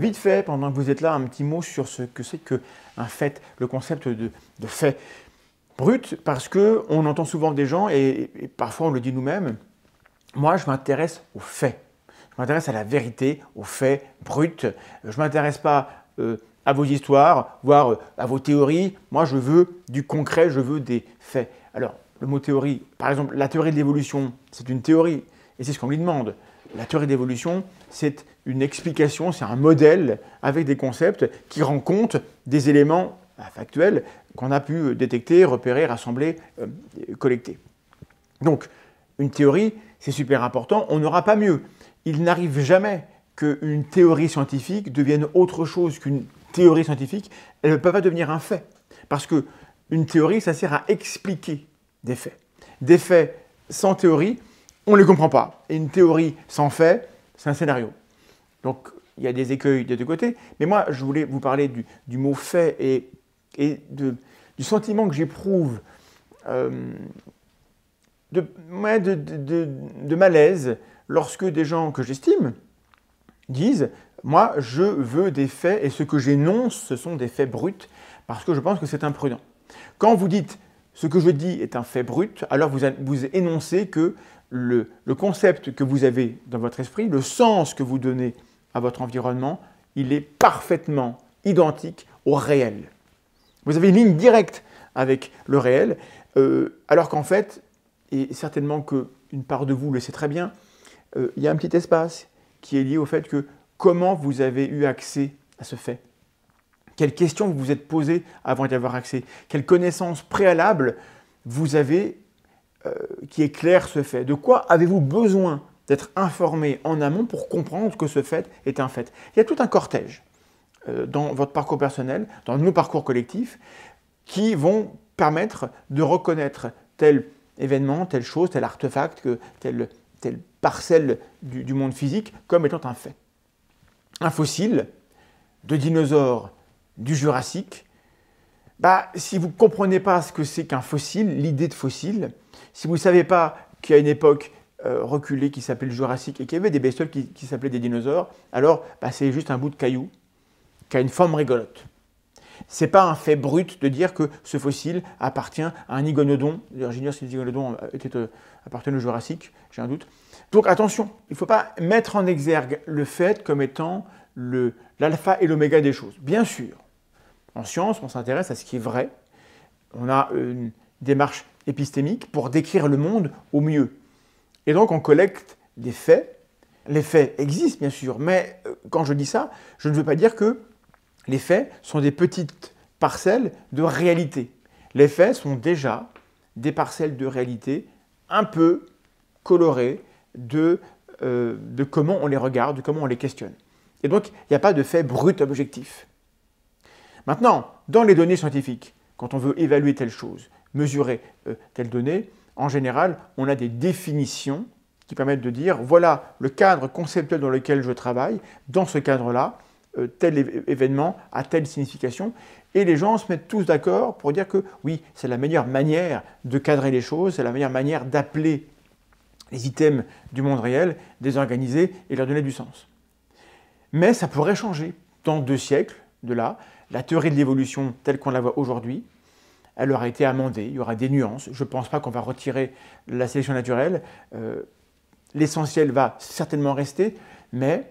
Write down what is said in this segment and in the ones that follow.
vite fait, pendant que vous êtes là, un petit mot sur ce que c'est qu'un fait, le concept de fait brut, parce qu'on entend souvent des gens, et parfois on le dit nous-mêmes, moi je m'intéresse aux faits. Je m'intéresse à la vérité, aux faits bruts. Je ne m'intéresse pas à vos histoires, voire à vos théories. Moi, je veux du concret, je veux des faits. Alors, le mot théorie, par exemple, la théorie de l'évolution, c'est une théorie, et c'est ce qu'on lui demande. La théorie de l'évolution, c'est une explication, c'est un modèle avec des concepts qui rend compte des éléments factuels qu'on a pu détecter, repérer, rassembler, collecter. Donc, une théorie, c'est super important, on n'aura pas mieux. Il n'arrive jamais qu'une théorie scientifique devienne autre chose qu'une théorie scientifique. Elle ne peut pas devenir un fait. Parce qu'une théorie, ça sert à expliquer des faits. Des faits sans théorie, on ne les comprend pas. Et une théorie sans fait, c'est un scénario. Donc, il y a des écueils des deux côtés. Mais moi, je voulais vous parler du mot fait et du sentiment que j'éprouve de malaise lorsque des gens que j'estime disent « moi, je veux des faits et ce que j'énonce, ce sont des faits bruts parce que je pense que c'est imprudent ». Quand vous dites « ce que je dis est un fait brut », alors vous énoncez que le concept que vous avez dans votre esprit, le sens que vous donnez à votre environnement, il est parfaitement identique au réel. Vous avez une ligne directe avec le réel, alors qu'en fait, et certainement qu'une part de vous le sait très bien, il y a un petit espace qui est lié au fait que comment vous avez eu accès à ce fait. Quelles questions vous vous êtes posées avant d'y avoir accès? Quelles connaissances préalables vous avez qui éclairent ce fait? De quoi avez-vous besoin d'être informé en amont pour comprendre que ce fait est un fait? Il y a tout un cortège dans votre parcours personnel, dans nos parcours collectifs, qui vont permettre de reconnaître tel événement, telle chose, tel artefact, telle parcelle du monde physique comme étant un fait. Un fossile de dinosaure du Jurassique, si vous ne comprenez pas ce que c'est qu'un fossile, l'idée de fossile, si vous ne savez pas qu'il y a une époque reculée qui s'appelait le Jurassique et qu'il y avait des bestioles qui s'appelaient des dinosaures, alors c'est juste un bout de caillou qui a une forme rigolote. Ce n'est pas un fait brut de dire que ce fossile appartient à un iguanodon. D'ailleurs, j'ignore si les iguanodons appartenaient au Jurassique, j'ai un doute. Donc attention, il ne faut pas mettre en exergue le fait comme étant l'alpha et l'oméga des choses. Bien sûr, en science, on s'intéresse à ce qui est vrai. On a une démarche épistémique pour décrire le monde au mieux. Et donc, on collecte des faits. Les faits existent, bien sûr, mais quand je dis ça, je ne veux pas dire que les faits sont des petites parcelles de réalité. Les faits sont déjà des parcelles de réalité un peu colorées de comment on les regarde, de comment on les questionne. Et donc, il n'y a pas de fait brut objectif. Maintenant, dans les données scientifiques, quand on veut évaluer telle chose, mesurer telle donnée, en général, on a des définitions qui permettent de dire, voilà le cadre conceptuel dans lequel je travaille, dans ce cadre-là, tel événement a telle signification, et les gens se mettent tous d'accord pour dire que oui, c'est la meilleure manière de cadrer les choses, c'est la meilleure manière d'appeler les items du monde réel, désorganiser et leur donner du sens. Mais ça pourrait changer. Dans 2 siècles de là, la théorie de l'évolution telle qu'on la voit aujourd'hui, elle aura été amendée, il y aura des nuances. Je ne pense pas qu'on va retirer la sélection naturelle. L'essentiel va certainement rester, mais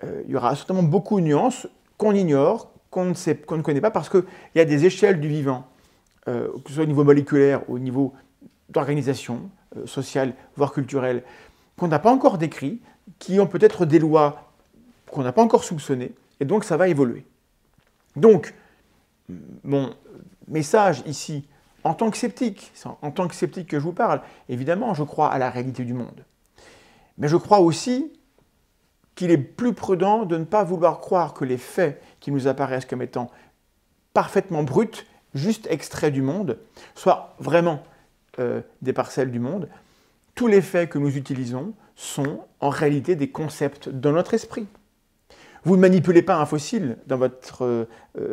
il y aura certainement beaucoup de nuances qu'on ignore, qu'on ne connaît pas, parce qu'il y a des échelles du vivant, que ce soit au niveau moléculaire, au niveau d'organisation sociale, voire culturelle, qu'on n'a pas encore décrit, qui ont peut-être des lois qu'on n'a pas encore soupçonnées, et donc ça va évoluer. Donc, mon message ici, en tant que sceptique, c'est en tant que sceptique que je vous parle, évidemment, je crois à la réalité du monde. Mais je crois aussi qu'il est plus prudent de ne pas vouloir croire que les faits qui nous apparaissent comme étant parfaitement bruts, juste extraits du monde, soient vraiment des parcelles du monde. Tous les faits que nous utilisons sont en réalité des concepts dans notre esprit. Vous ne manipulez pas un fossile dans votre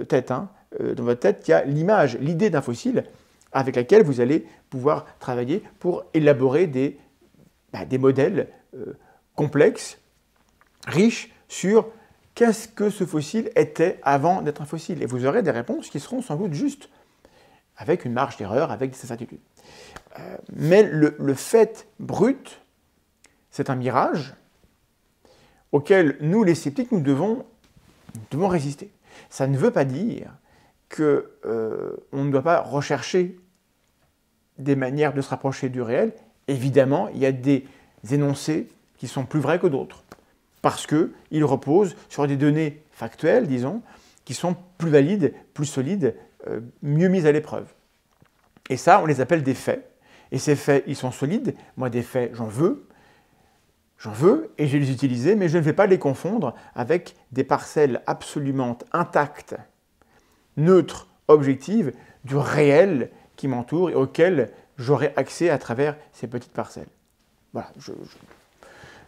tête. Dans votre tête, il y a l'image, l'idée d'un fossile avec laquelle vous allez pouvoir travailler pour élaborer des modèles complexes, riches sur qu'est-ce que ce fossile était avant d'être un fossile? Et vous aurez des réponses qui seront sans doute justes, avec une marge d'erreur, avec des incertitudes. Mais le fait brut, c'est un mirage auquel nous, les sceptiques, nous devons résister. Ça ne veut pas dire qu'on ne doit pas rechercher des manières de se rapprocher du réel. Évidemment, il y a des énoncés qui sont plus vrais que d'autres, parce qu'ils reposent sur des données factuelles, disons, qui sont plus valides, plus solides, mieux mises à l'épreuve. Et ça, on les appelle des faits. Et ces faits, ils sont solides. Moi, des faits, j'en veux, et je vais les utiliser, mais je ne vais pas les confondre avec des parcelles absolument intactes, neutres, objectives, du réel qui m'entoure et auquel j'aurai accès à travers ces petites parcelles. Voilà.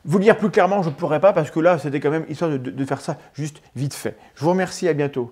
Vous lire plus clairement, je ne pourrais pas, parce que là, c'était quand même histoire de faire ça juste vite fait. Je vous remercie, à bientôt.